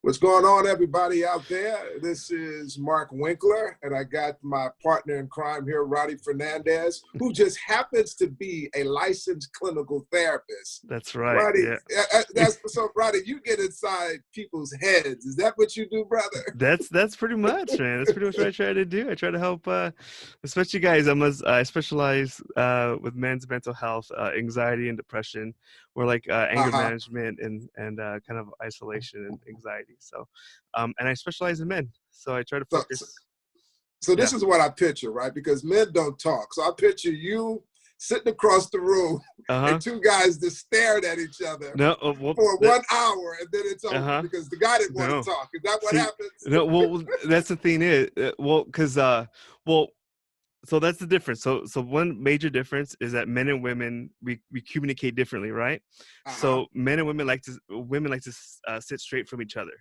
What's going on, everybody out there? This is Mark Winkler, and I got my partner in crime here, Roddy Fernandez, who just happens to be a licensed clinical therapist. That's right. Roddy, Yeah. so Roddy, you get inside people's heads. Is that what you do, brother? That's pretty much, man. That's pretty much what I try to do. I try to help, especially guys. I specialize with men's mental health, anxiety and depression, or like anger Uh-huh. management and kind of isolation and anxiety. So, and I specialize in men. So I try to So, so, focus. so Yeah. this is what I picture, right? Because men don't talk. So I picture you sitting across the room Uh-huh. and two guys just stared at each other No. Well. for 1 hour, and then it's over Uh-huh. because the guy didn't want to No. talk. Is that what See. happens? No. Well, that's the thing is, because well. So that's the difference. So one major difference is that men and women we communicate differently, right? Uh-huh. So men and women like to sit straight from each other.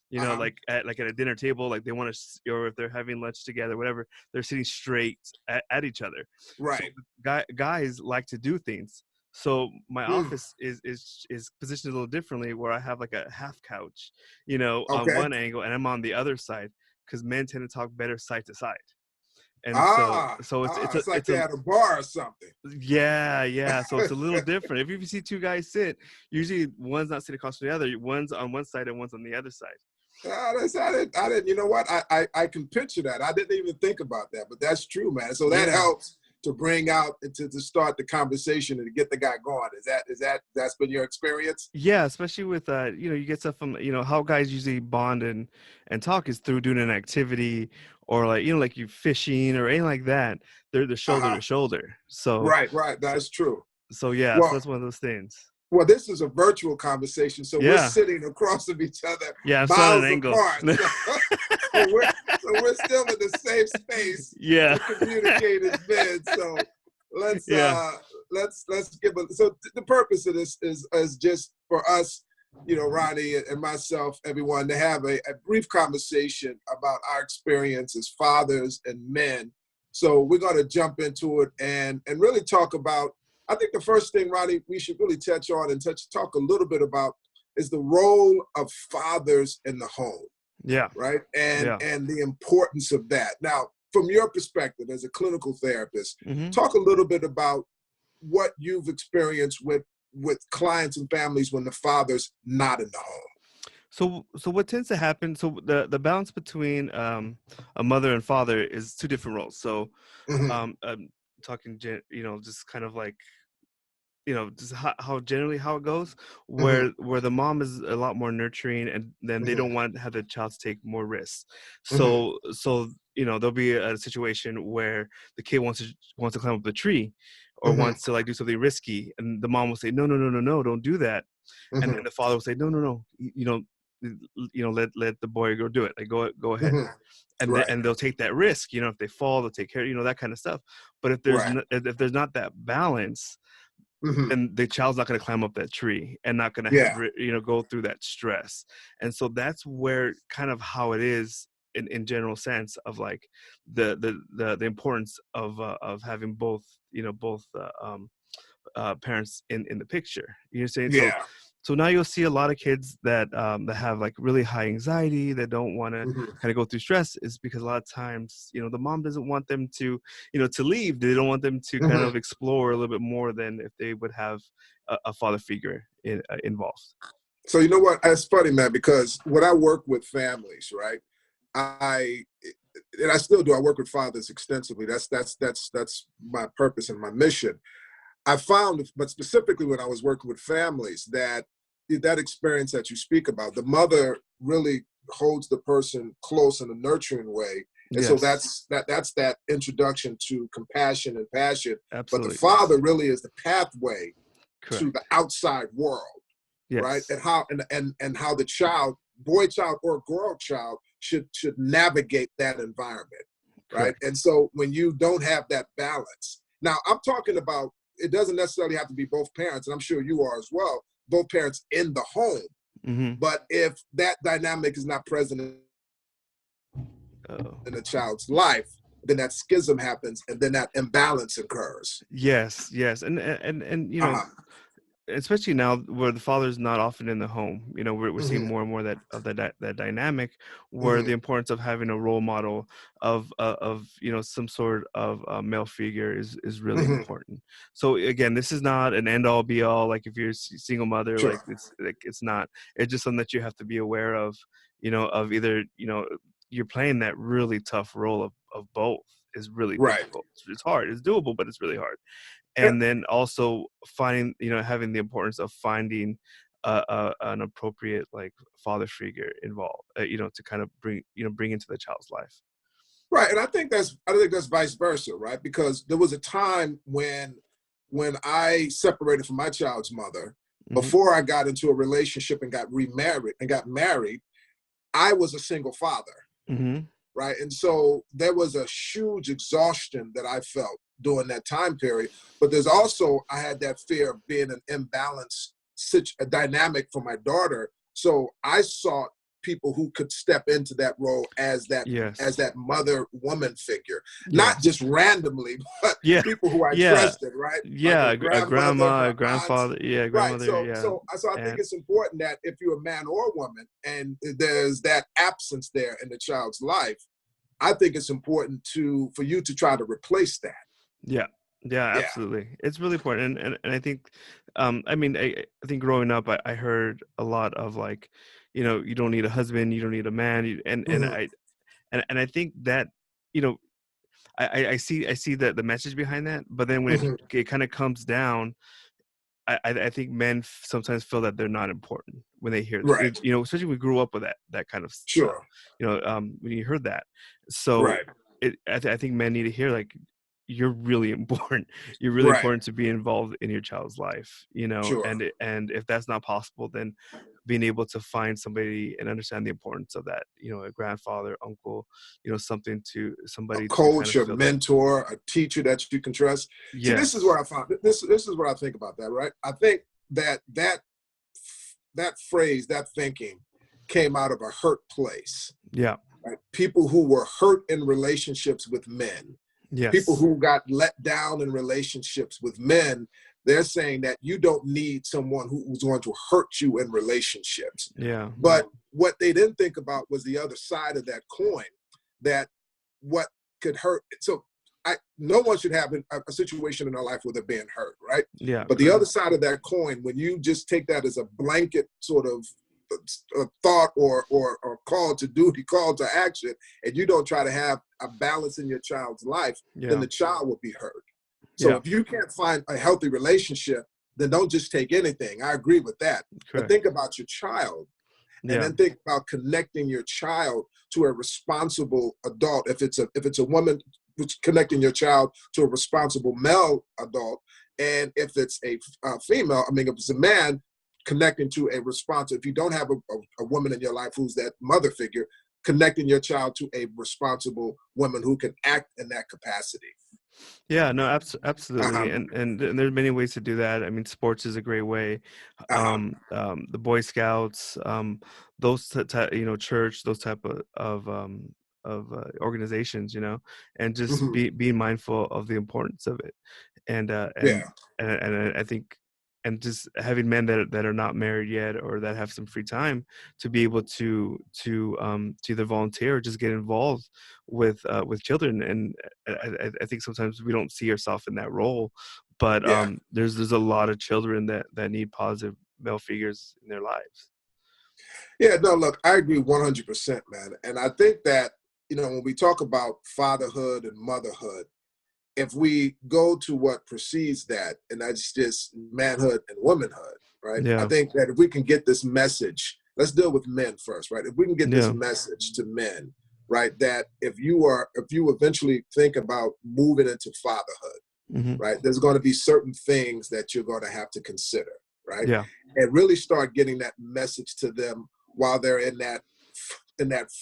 You know, Uh-huh. like at a dinner table, like they want to, or if they're having lunch together, whatever, they're sitting straight at each other. So Right. guys like to do things. So my Hmm. office is positioned a little differently, where I have like a half couch, on Okay. one angle, and I'm on the other side, because men tend to talk better side to side. And so It's like they're at a bar or something. yeah. So it's a little different. If you see two guys sit, usually one's not sitting across from the other. One's on one side and one's on the other side. I didn't, you know what? I can picture that. I didn't even think about that, but that's true, man. So that Yeah. helps to bring out, to start the conversation and to get the guy going. That's been your experience? Yeah, especially with you get stuff from, how guys usually bond and talk is through doing an activity, or like you fishing or anything like that. They're the shoulder Uh-huh. to shoulder. So Right, so that's true. so yeah, so Well, that's one of those things. well, this is a virtual conversation, so we're Yeah. sitting across from each other, Yeah, I'm still at an miles angle. apart. So we're still in the same space Yeah. to communicate as men. So let's Yeah. give the purpose of this is just for us, Ronnie and myself, everyone, to have a brief conversation about our experience as fathers and men. So we're going to jump into it and really talk about, I think the first thing, Ronnie, we should really touch on and talk a little bit about is the role of fathers in the home, Yeah. right? And Yeah. the importance of that. Now, from your perspective as a clinical therapist, Hmm. talk a little bit about what you've experienced with clients and families when the father's not in the home. So what tends to happen? So the balance between a mother and father is two different roles. So Hmm. talking, just kind of like, just how generally how it goes, Hmm. where the mom is a lot more nurturing, and then they Hmm. don't want to have the child to take more risks. Hmm. So there'll be a situation where the kid wants to climb up the tree, or Hmm. wants to like do something risky, and the mom will say, no, don't do that. And then Hmm. the father will say, no, let the boy go do it, like go ahead. Hmm. Right. And they'll take that risk, if they fall, they'll take care, that kind of stuff. But if Right. if there's not that balance, Hmm. then the child's not going to climb up that tree and not going to have, Yeah. go through that stress. And so that's where kind of how it is in general sense of like the importance of having both, parents in the picture. You know what I'm saying? Yeah. So now you'll see a lot of kids that have like really high anxiety, that don't want to Hmm. kind of go through stress, is because a lot of times, the mom doesn't want them to, to leave. They don't want them to kind Hmm. of explore a little bit more than if they would have a father figure involved. So you know what? It's funny, man, because when I work with families, right? I and I still do. I work with fathers extensively. That's my purpose and my mission. I found, but specifically when I was working with families, that experience that you speak about, the mother really holds the person close in a nurturing way, and so Yes, that's that introduction to compassion and passion. But the absolutely. father really is the pathway to the Correct. outside world, right? Yes. And how the child, boy child or girl child, should navigate that environment, right? Correct. And so when you don't have that balance, now I'm talking about, it doesn't necessarily have to be both parents, and I'm sure you are as well, both parents in the home. Mm-hmm. But if that dynamic is not present Oh. in a child's life, then that schism happens, and then that imbalance occurs. Yes, and Uh-huh. especially now where the father's not often in the home, we're seeing Hmm. more and more that dynamic where the Hmm. importance of having a role model of some sort of male figure is really Hmm. important. So again, this is not an end all be all. Like if you're a single mother, like Sure. it's not. It's just something that you have to be aware of, of either you're playing that really tough role of both is really Right. difficult. It's hard. It's doable, but it's really hard. Yeah. And then also finding, having the importance of finding an appropriate like father figure involved, to kind of bring into the child's life. Right. And I think that's vice versa, right? Because there was a time when I separated from my child's mother, Hmm. before I got into a relationship and got married, I was a single father, Hmm. right? And so there was a huge exhaustion that I felt during that time period. But there's also, I had that fear of being an imbalanced a dynamic for my daughter. So I sought people who could step into that role as Yes. that mother woman figure, not Yeah. just randomly, but Yeah. people who I Yeah. trusted, right? Like Yeah. a A grandmother, grandma, a her aunt. grandfather. Yeah. Right. Grandmother. So Yeah. so I think And it's important that if you're a man or a woman and there's that absence there in the child's life, I think it's important for you to try to replace that. yeah. Yeah, Yeah. absolutely. It's really important. And I think, I mean, I think growing up, I heard a lot of like, you don't need a husband, you don't need a man. Hmm. And I think that, you know, I see the message behind that, but then when Hmm. it kind of comes down, I think men sometimes feel that they're not important when they hear that. Right. Especially when we grew up with that kind of stuff. Sure. When you heard that, so Right. I think men need to hear like you're really important. You're really Right. important to be involved in your child's life. Sure. And if that's not possible, then being able to find somebody and understand the importance of that. A grandfather, uncle, A somebody to kind of coach, a fill that. mentor, a teacher that you can trust. See, this is Yes. where I found this is what I think about that, right? I think that phrase, that thinking came out of a hurt place, Yeah. right? People who were hurt in relationships with men, people Yes. who got let down in relationships with men, they're saying that you don't need someone who's going to hurt you in relationships. Yeah. But what they didn't think about was the other side of that coin, that what could hurt. So no one should have a situation in their life where they're being hurt, right? Yeah. But the Correct. other side of that coin, when you just take that as a blanket sort of thought or call to duty, call to action, and you don't try to have a balance in your child's life, then Yeah. the child will be hurt. So Yeah. if you can't find a healthy relationship, then don't just take anything. I agree with that. But Correct. think about your child, and Yeah. then think about connecting your child to a responsible adult. If it's a woman, connecting your child to a responsible male adult, and if it's a female, I mean, if it's a man, connecting to a responsible. If you don't have a woman in your life who's that mother figure, connecting your child to a responsible woman who can act in that capacity. Yeah, no, Uh-huh. absolutely, and there's many ways to do that. I mean, sports is a great way. Uh-huh. The Boy Scouts, those church, those type of organizations, and just Hmm. being mindful of the importance of it, and uh, and Yeah. and I think, and just having men that are not married yet or that have some free time to be able to either volunteer or just get involved with children. And I think sometimes we don't see ourselves in that role, but Yeah. there's a lot of children that need positive male figures in their lives. Yeah, no, look, I agree 100%, man. And I think that, when we talk about fatherhood and motherhood, if we go to what precedes that, and that's just manhood and womanhood, right? I Yeah. think that if we can get this message, let's deal with men first, right? If we can get this Yeah. message to men, right, that if you eventually think about moving into fatherhood, Hmm. right, there's going to be certain things that you're going to have to consider, right? Yeah. And really start getting that message to them while they're in that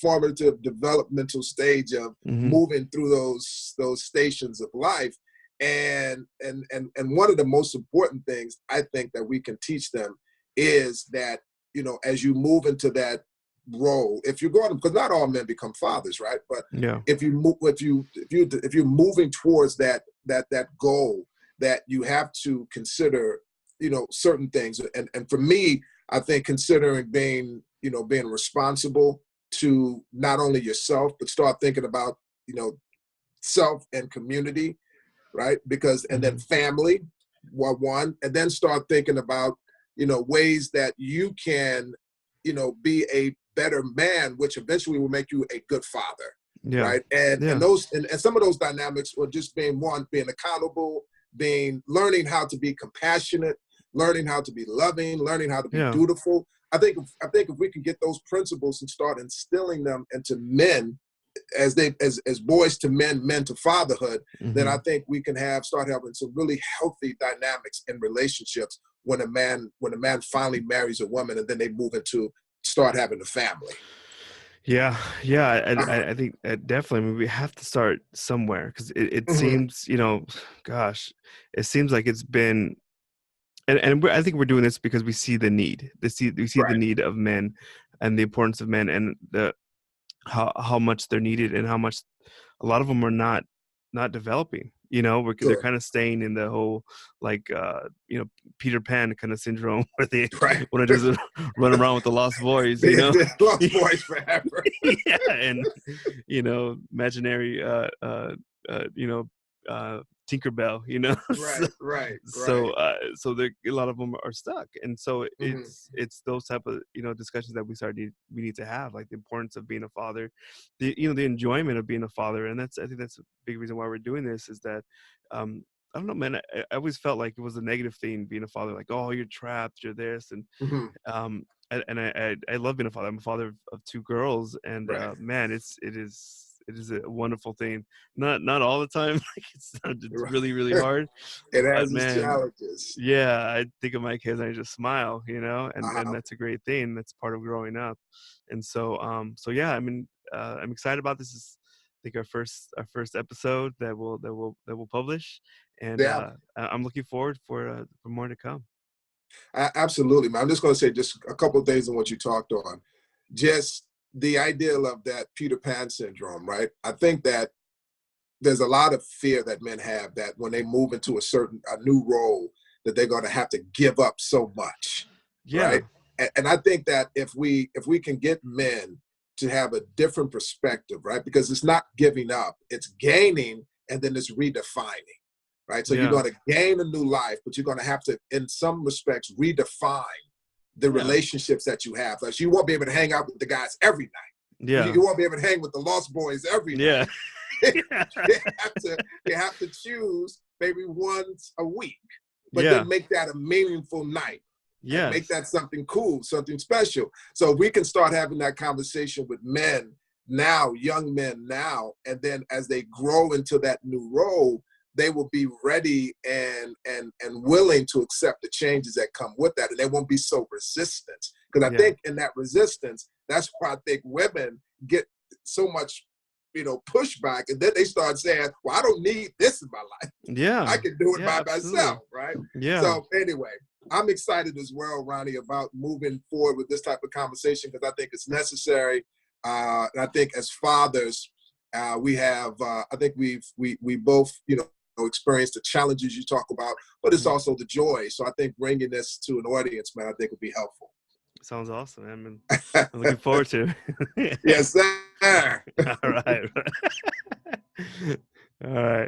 formative developmental stage of Hmm. moving through those stations of life. And one of the most important things I think that we can teach them is that, as you move into that role, if you're going, because not all men become fathers, right? But Yeah. if you move, if you're moving towards that goal, that you have to consider certain things. And for me, I think considering being responsible to not only yourself, but start thinking about, self and community, right? Because, and then Hmm. family, one, and then start thinking about, ways that you can, be a better man, which eventually will make you a good father, Yeah. right? And Yeah. those, and some of those dynamics were just being accountable, learning how to be compassionate, learning how to be loving, learning how to be Yeah. dutiful. I think if we can get those principles and start instilling them into men as boys to men, men to fatherhood, then I Hmm. think we can start having some really healthy dynamics in relationships when a man finally marries a woman and then they move into start having a family. Yeah, yeah, Uh-huh. I think definitely. I mean, we have to start somewhere because it Hmm. seems, gosh, it seems like it's been, and I think we're doing this because we see the need. We see the Right. need of men, and the importance of men, and the how much they're needed, and how much a lot of them are not developing. They're Sure. kind of staying in the whole, like, Peter Pan kind of syndrome where they Right. want to just run around with the lost boys. They lost boys forever. Yeah, and imaginary uh you know uh Tinkerbell, so Right. Right. so Right. uh so there, a lot of them are stuck, and so Hmm. it's those type of discussions that we need to have, like the importance of being a father, the enjoyment of being a father. And I think that's a big reason why we're doing this, is that I don't know, man. I always felt like it was a negative thing being a father, like, oh, you're trapped, you're this, and Hmm. um I love being a father. I'm a father of two girls, and Right. man, it is a wonderful thing. Not all the time, like it's Right. really really hard, It but has its man, challenges. yeah, I think of my kids and I just smile, and Uh-huh. that's a great thing. That's part of growing up, and so yeah, I mean, I'm excited about this. Is I think our first episode that we'll publish, and Yeah. I'm looking forward for more to come. Absolutely, man. I'm just going to say just a couple of things on what you talked on. Just the idea of that Peter Pan syndrome, right? I think that there's a lot of fear that men have that when they move into a new role, that they're going to have to give up so much, Yeah, right? And I think that if we can get men to have a different perspective, right? Because it's not giving up, it's gaining, and then it's redefining, right? So you're yeah, going to gain a new life, but you're going to have to, in some respects, redefine the yeah, relationships that you have. Like, so you won't be able to hang out with the guys every night. You, yeah. you won't be able to hang with the lost boys every Yeah. night. You have to choose maybe once a week, but Yeah. then make that a meaningful night and make Yes. that something cool, something special. So we can start having that conversation with men now, young men now, and then as they grow into that new role, they will be ready and willing to accept the changes that come with that, and they won't be so resistant. Because I Yeah. think in that resistance, that's why I think women get so much, pushback, and then they start saying, "Well, I don't need this in my life. I Yeah. can do it Yeah, by absolutely. myself," right? Yeah. So anyway, I'm excited as well, Ronnie, about moving forward with this type of conversation because I think it's necessary. And I think as fathers, we have. I think we both, experienced the challenges you talk about, but it's Mhm. also the joy. So I think bringing this to an audience, man, I think would be helpful. Sounds awesome, man. I'm looking forward to it. Yes, sir. All right. All right.